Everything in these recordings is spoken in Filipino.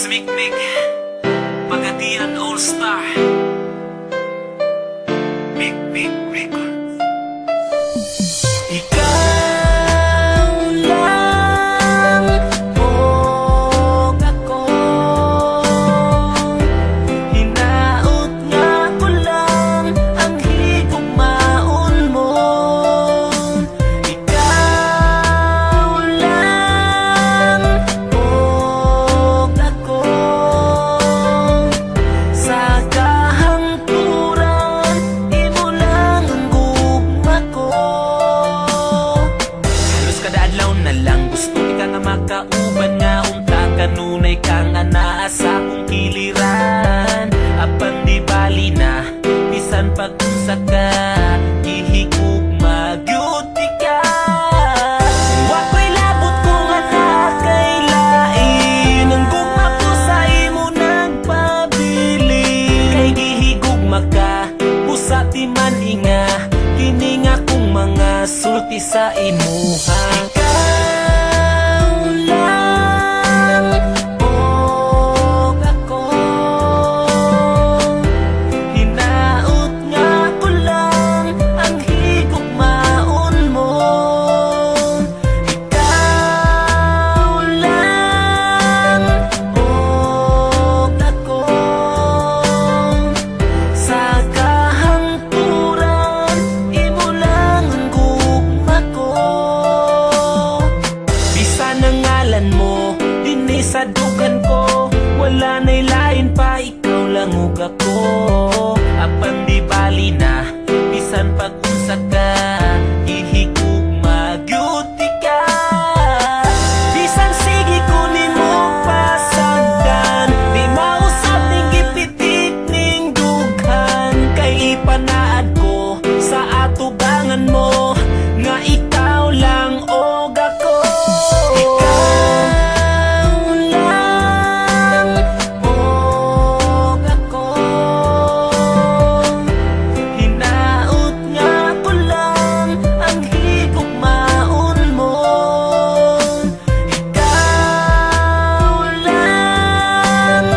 Mikmik Pagadian All-Star Mikmik Records. Ikaw lang o ako, hinaot nga ko lang ang higugmaon mo. Ikaw lang o ako, sa kahangturan imo lang ang gugma ko. Halos kada adlaw na lang gusto ka nga makauban nga unta kanunay kang anaa sa akong kiliran. Apan di bali na bisan pag-unsa ka gihigugma gyud ka. Wako'y labot ko nga nakailain ang gugma ko sa imo nagpabili. Kay gihigugma ka busa di man inga kini nga kong mga sulti sa imuha. Ikaw lang o ako, hinaot nga ko lang ang higugmaon mo. Ikaw lang o ako, sa kahangturan imo lang ang gugma ko. Bisan ang ngalan mo dinhi sa dugan ko, wala na'y lain pa, ikaw lang ug ako. Apan di bali na bisan pag-unsa ka gihigugma gyud ka. Bisan sige ko nimo pasagdan, di mausap ning gipitik ning dughan. Kay ipanaad ko sa atubangan mo nga ikaw lang og ako. Ikaw lang og ako, hinaot nga ko lang ang higugmaon mo. Ikaw lang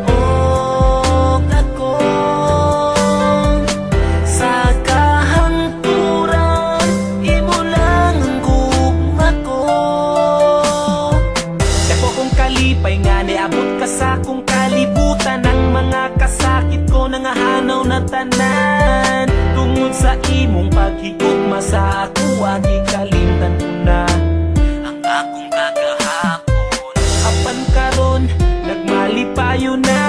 og ako, sa kahangturan imo lang ang gugma ko. Dako kong kalipay nga niabot ka sa akong kalibutan. Ang mga kasakit ko nangahanaw na tanan tungod sa imong paghigugma sa ako. Agi kalimtan ko na ang akong kagahapon. Apan karon nagmalipayo na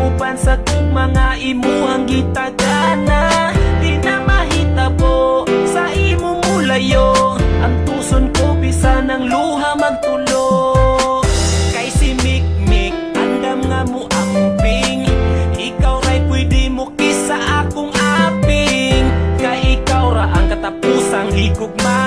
upan sa gugma nga imuhang gitagana. Di na mahitabo sa imo mulayo ang tuson ko bisan ang luha magtulo. Kay si Mikmik andam nga mo amping, ikaw ra'y pwede mo kisa akong aping. Kay ikaw ra ang katapusang higugma